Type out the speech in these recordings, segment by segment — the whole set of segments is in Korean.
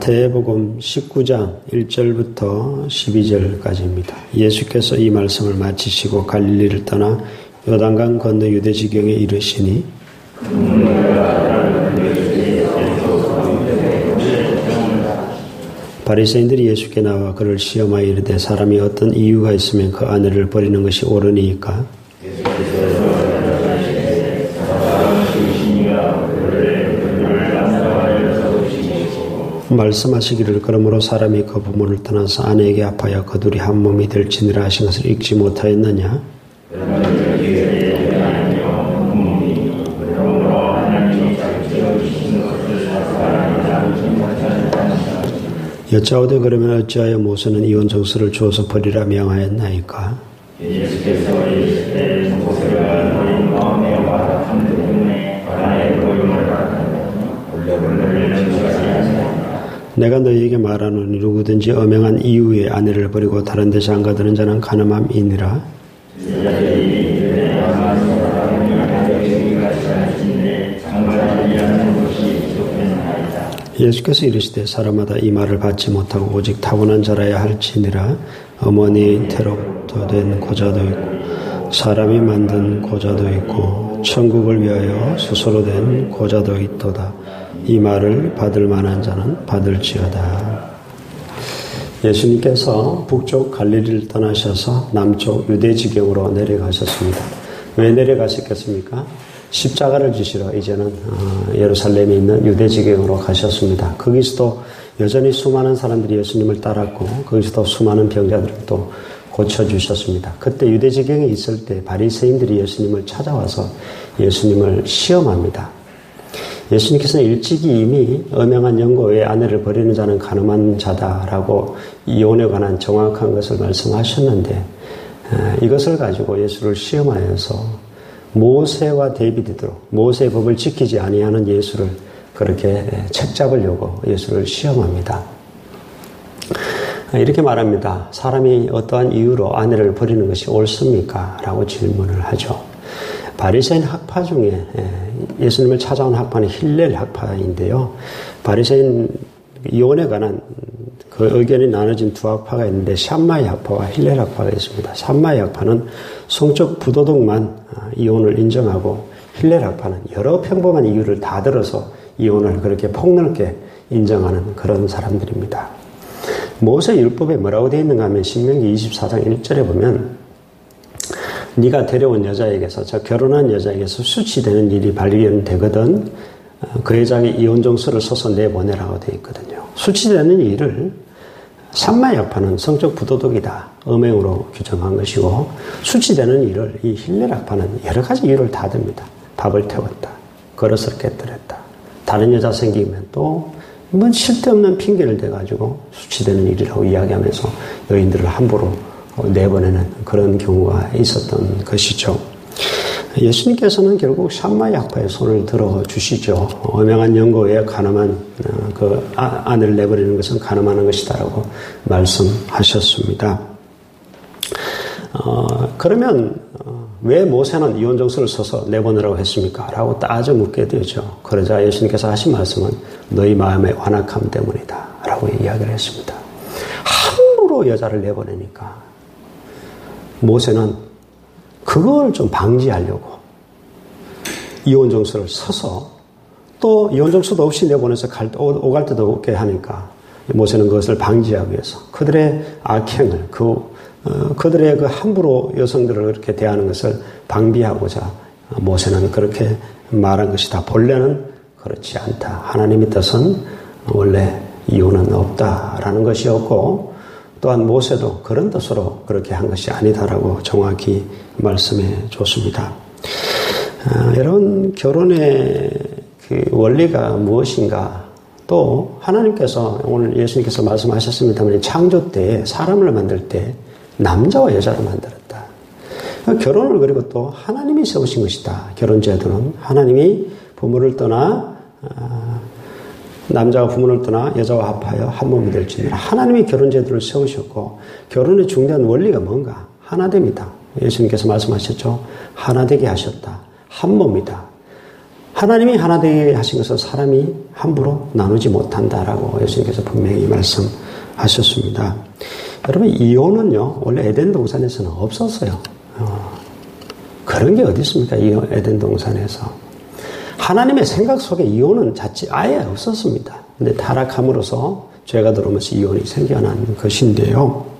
마태복음 19장 1절부터 12절까지입니다. 예수께서 이 말씀을 마치시고 갈릴리를 떠나 요단강 건너 유대 지경에 이르시니 바리새인들이 예수께 나와 그를 시험하여 이르되 사람이 어떤 이유가 있으면 그 아내를 버리는 것이 옳으니까 말씀하시기를 그러므로 사람이 그 부모를 떠나서 아내에게 아파야 그 둘이 한 몸이 될지니라 하신 것을 읽지 못하였느냐? 여짜오되 그러면 어찌하여 모세는 이혼 정서를 주어서 버리라 명하였나이까? 예수께서 이르시되 모세가 너희 마음에 와닿은 때문에 바라의 보임을 받았느니 원래 것이 아니라 내가 너희에게 말하노니 누구든지 엄행한 이후에 아내를 버리고 다른 데 장가드는 자는 가늠함이니라. 예수께서 이르시되 사람마다 이 말을 받지 못하고 오직 타고난 자라야 할지니라. 어머니의 태로부터 된 고자도 있고 사람이 만든 고자도 있고 천국을 위하여 스스로 된 고자도 있도다. 이 말을 받을 만한 자는 받을지어다. 예수님께서 북쪽 갈릴리를 떠나셔서 남쪽 유대 지경으로 내려가셨습니다. 왜 내려가셨겠습니까? 십자가를 지시러 이제는 예루살렘에 있는 유대 지경으로 가셨습니다. 거기서도 여전히 수많은 사람들이 예수님을 따랐고 거기서도 수많은 병자들을 또 고쳐주셨습니다. 그때 유대 지경에 있을 때 바리새인들이 예수님을 찾아와서 예수님을 시험합니다. 예수님께서는 일찍이 이미 엄행한 영고 외에 아내를 버리는 자는 가늠한 자다라고 이혼에 관한 정확한 것을 말씀하셨는데 이것을 가지고 예수를 시험하여서 모세와 대비되도록 모세의 법을 지키지 아니하는 예수를 그렇게 책잡으려고 예수를 시험합니다. 이렇게 말합니다. 사람이 어떠한 이유로 아내를 버리는 것이 옳습니까? 라고 질문을 하죠. 바리새인 학파 중에 예수님을 찾아온 학파는 힐렐 학파인데요. 바리새인 이혼에 관한 그 의견이 나눠진 두 학파가 있는데 샴마이 학파와 힐렐 학파가 있습니다. 샴마이 학파는 성적 부도덕만 이혼을 인정하고 힐렐 학파는 여러 평범한 이유를 다 들어서 이혼을 그렇게 폭넓게 인정하는 그런 사람들입니다. 모세 율법에 뭐라고 되어 있는가 하면 신명기 24장 1절에 보면 네가 데려온 여자에게서 저 결혼한 여자에게서 수치되는 일이 발견되거든 그 여자에게 이혼 정서를 써서 내보내라고 되어 있거든요. 수치되는 일을 샴마이 학파는 성적 부도덕이다. 음행으로 규정한 것이고 수치되는 일을 이 힐렐 학파는 여러 가지 이유를 다 듭니다. 밥을 태웠다. 그릇을 깨뜨렸다. 다른 여자 생기면 또 뭐 쓸데없는 핑계를 대가지고 수치되는 일이라고 이야기하면서 여인들을 함부로 내보내는 그런 경우가 있었던 것이죠. 예수님께서는 결국 샴마이 학파의 손을 들어주시죠. 엄행한 영고에 가늠한 그 아내를 내버리는 것은 가늠하는 것이다라고 말씀하셨습니다. 그러면 왜 모세는 이혼 정서를 써서 내보내라고 했습니까? 라고 따져 묻게 되죠. 그러자 예수님께서 하신 말씀은 너희 마음의 완악함 때문이다 라고 이야기를 했습니다. 함부로 여자를 내보내니까 모세는 그걸 좀 방지하려고 이혼 정서를 써서 또 이혼 정서도 없이 내보내서 오갈 데도 없게 하니까 모세는 그것을 방지하기 위해서 그들의 악행을 그들의 그 함부로 여성들을 그렇게 대하는 것을 방비하고자 모세는 그렇게 말한 것이다. 본래는 그렇지 않다. 하나님의 뜻은 원래 이혼은 없다라는 것이었고 또한 모세도 그런 뜻으로 그렇게 한 것이 아니다라고 정확히 말씀해 줬습니다. 여러분 결혼의 그 원리가 무엇인가? 또 하나님께서 오늘 예수님께서 말씀하셨습니다만 창조 때 사람을 만들 때 남자와 여자로 만들었다. 결혼을 그리고 또 하나님이 세우신 것이다. 결혼제도는 하나님이 부모를 떠나 남자가 부모를 떠나 여자와 합하여 한 몸이 될지니라. 하나님이 결혼제도를 세우셨고 결혼의 중대한 원리가 뭔가? 하나됨이다. 예수님께서 말씀하셨죠. 하나되게 하셨다. 한 몸이다. 하나님이 하나 되게 하신 것을 사람이 함부로 나누지 못한다라고 예수님께서 분명히 말씀하셨습니다. 여러분, 이혼은요, 원래 에덴 동산에서는 없었어요. 그런 게 어디 있습니까? 이 에덴 동산에서. 하나님의 생각 속에 이혼은 자칫 아예 없었습니다. 근데 타락함으로써 죄가 들어오면서 이혼이 생겨난 것인데요.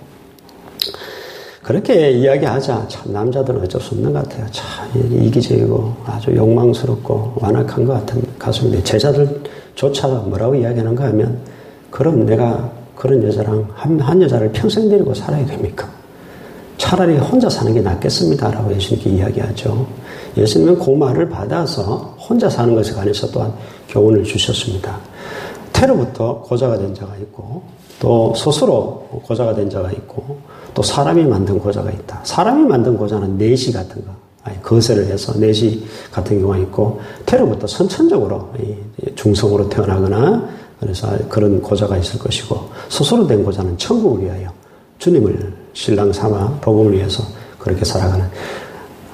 그렇게 이야기하자 참 남자들은 어쩔 수 없는 것 같아요. 참 이기적이고 아주 욕망스럽고 완악한 것 같습니다. 제자들조차 뭐라고 이야기하는가 하면, 그럼 내가 그런 여자랑 한 여자를 평생 데리고 살아야 됩니까? 차라리 혼자 사는 게 낫겠습니다라고 예수님께 이야기하죠. 예수님은 그 말을 받아서 혼자 사는 것에 관해서 또한 교훈을 주셨습니다. 테러부터 고자가 된 자가 있고, 또 스스로 고자가 된 자가 있고, 또 사람이 만든 고자가 있다. 사람이 만든 고자는 내시 같은 거, 거세를 해서 내시 같은 경우가 있고, 테러부터 선천적으로 중성으로 태어나거나 그래서 그런 고자가 있을 것이고, 스스로 된 고자는 천국을 위하여 주님을 신랑 삼아 복음을 위해서 그렇게 살아가는,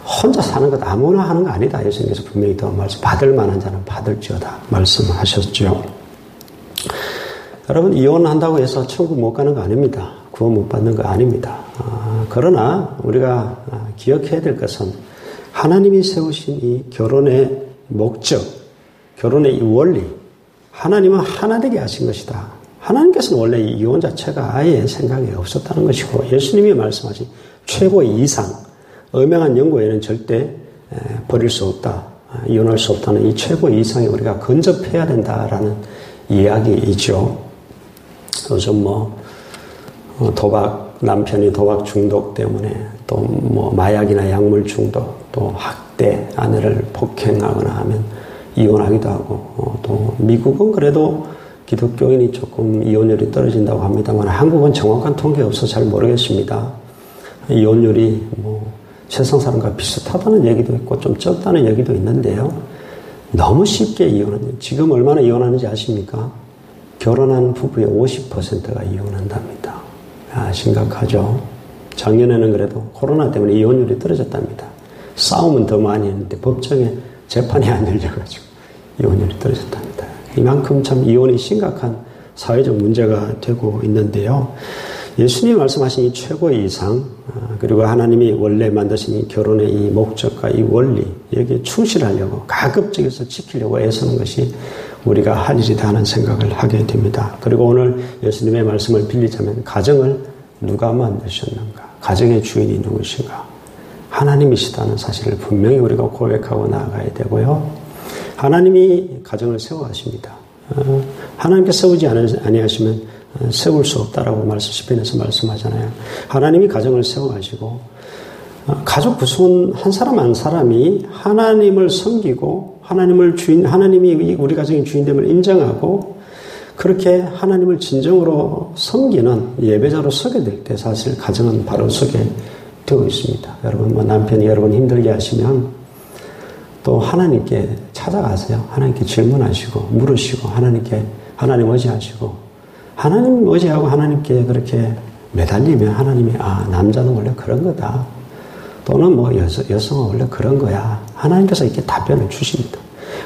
혼자 사는 것 아무나 하는 거 아니다. 예수님께서 분명히 더 말씀, 받을 만한 자는 받을지어다 말씀하셨죠. 여러분, 이혼한다고 해서 천국 못 가는 거 아닙니다. 구원 못 받는 거 아닙니다. 그러나 우리가 기억해야 될 것은, 하나님이 세우신 이 결혼의 목적, 결혼의 이 원리, 하나님은 하나 되게 하신 것이다. 하나님께서는 원래 이 이혼 자체가 아예 생각이 없었다는 것이고, 예수님이 말씀하신 최고의 이상, 엄명한 연고에는 절대 버릴 수 없다, 이혼할 수 없다는 이 최고의 이상에 우리가 근접해야 된다라는 이야기이죠. 요즘 남편이 도박 중독 때문에, 또 마약이나 약물 중독, 또 학대, 아내를 폭행하거나 하면 이혼하기도 하고, 또 미국은 그래도 기독교인이 조금 이혼율이 떨어진다고 합니다만, 한국은 정확한 통계가 없어서 잘 모르겠습니다. 이혼율이 세상 사람과 비슷하다는 얘기도 있고 좀 적다는 얘기도 있는데요. 너무 쉽게 이혼하는, 지금 얼마나 이혼하는지 아십니까? 결혼한 부부의 50%가 이혼한답니다. 심각하죠. 작년에는 그래도 코로나 때문에 이혼율이 떨어졌답니다. 싸움은 더 많이 했는데 법정에 재판이 안 열려가지고 이혼율이 떨어졌답니다. 이만큼 참 이혼이 심각한 사회적 문제가 되고 있는데요. 예수님이 말씀하신 이 최고의 이상, 그리고 하나님이 원래 만드신 이 결혼의 이 목적과 이 원리, 여기에 충실하려고, 가급적에서 지키려고 애쓰는 것이 우리가 할 일이다 하는 생각을 하게 됩니다. 그리고 오늘 예수님의 말씀을 빌리자면, 가정을 누가 만드셨는가? 가정의 주인이 누구신가? 하나님이시다는 사실을 분명히 우리가 고백하고 나아가야 되고요. 하나님이 가정을 세워가십니다. 하나님께 세우지 아니하시면 세울 수 없다라고 시편에서 말씀하잖아요. 하나님이 가정을 세워가시고, 가족 구성원 한 사람 한 사람이 하나님을 섬기고, 하나님이 우리 가정의 주인됨을 인정하고, 그렇게 하나님을 진정으로 섬기는 예배자로 서게 될 때 사실 가정은 바로 서게 되고 있습니다. 여러분, 남편이 여러분 힘들게 하시면 또 하나님께 찾아가세요. 하나님께 질문하시고, 물으시고, 하나님 의지하시고, 하나님 의지하고 하나님께 그렇게 매달리면 하나님이, 남자는 원래 그런 거다. 또는 여성은 원래 그런 거야. 하나님께서 이렇게 답변을 주십니다.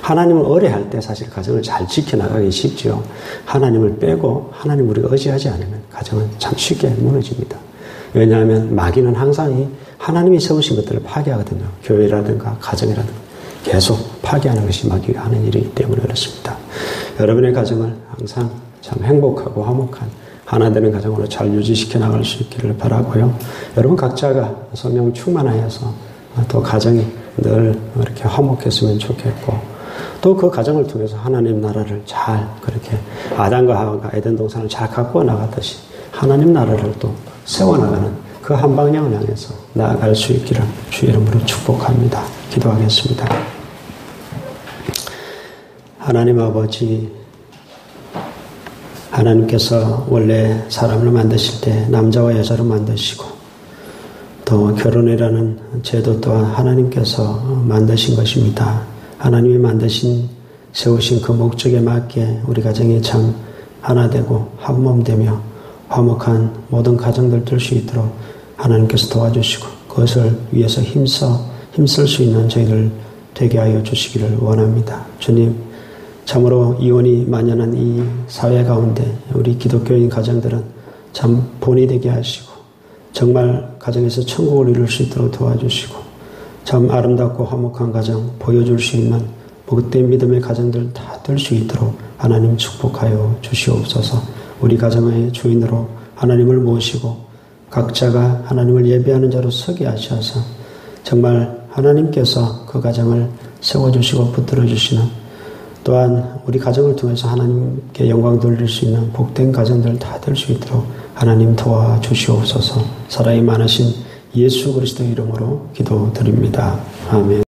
하나님을 의뢰할 때 사실 가정을 잘 지켜나가기 쉽죠. 하나님을 빼고 하나님 우리가 의지하지 않으면 가정은 참 쉽게 무너집니다. 왜냐하면 마귀는 항상 하나님이 세우신 것들을 파괴하거든요. 교회라든가 가정이라든가 계속 파괴하는 것이 마귀가 하는 일이기 때문에 그렇습니다. 여러분의 가정을 항상 참 행복하고 화목한 하나 되는 가정으로 잘 유지시켜 나갈 수 있기를 바라고요. 여러분 각자가 성령 충만하여서 또 가정이 늘 이렇게 화목했으면 좋겠고, 또 그 가정을 통해서 하나님 나라를 잘 그렇게 아담과 하와가 에덴 동산을 잘 가꾸어 나갔듯이 하나님 나라를 또 세워나가는 그 한 방향을 향해서 나아갈 수 있기를 주의 이름으로 축복합니다. 기도하겠습니다. 하나님 아버지, 하나님께서 원래 사람을 만드실 때 남자와 여자로 만드시고, 또 결혼이라는 제도 또한 하나님께서 만드신 것입니다. 하나님이 세우신 그 목적에 맞게 우리 가정이 참 하나 되고 한 몸 되며 화목한 모든 가정들 될 수 있도록 하나님께서 도와주시고, 그것을 위해서 힘쓸 수 있는 저희들 되게 하여 주시기를 원합니다. 주님, 참으로 이혼이 만연한 이 사회 가운데 우리 기독교인 가정들은 참 본이 되게 하시고 정말 가정에서 천국을 이룰 수 있도록 도와주시고 참 아름답고 화목한 가정 보여줄 수 있는 복된 믿음의 가정들 다 될 수 있도록 하나님 축복하여 주시옵소서. 우리 가정의 주인으로 하나님을 모시고 각자가 하나님을 예배하는 자로 서게 하셔서 정말 하나님께서 그 가정을 세워주시고 붙들어주시는 또한 우리 가정을 통해서 하나님께 영광 돌릴 수 있는 복된 가정들 다 될 수 있도록 하나님 도와주시옵소서. 사랑이 많으신 예수 그리스도 이름으로 기도드립니다. 아멘.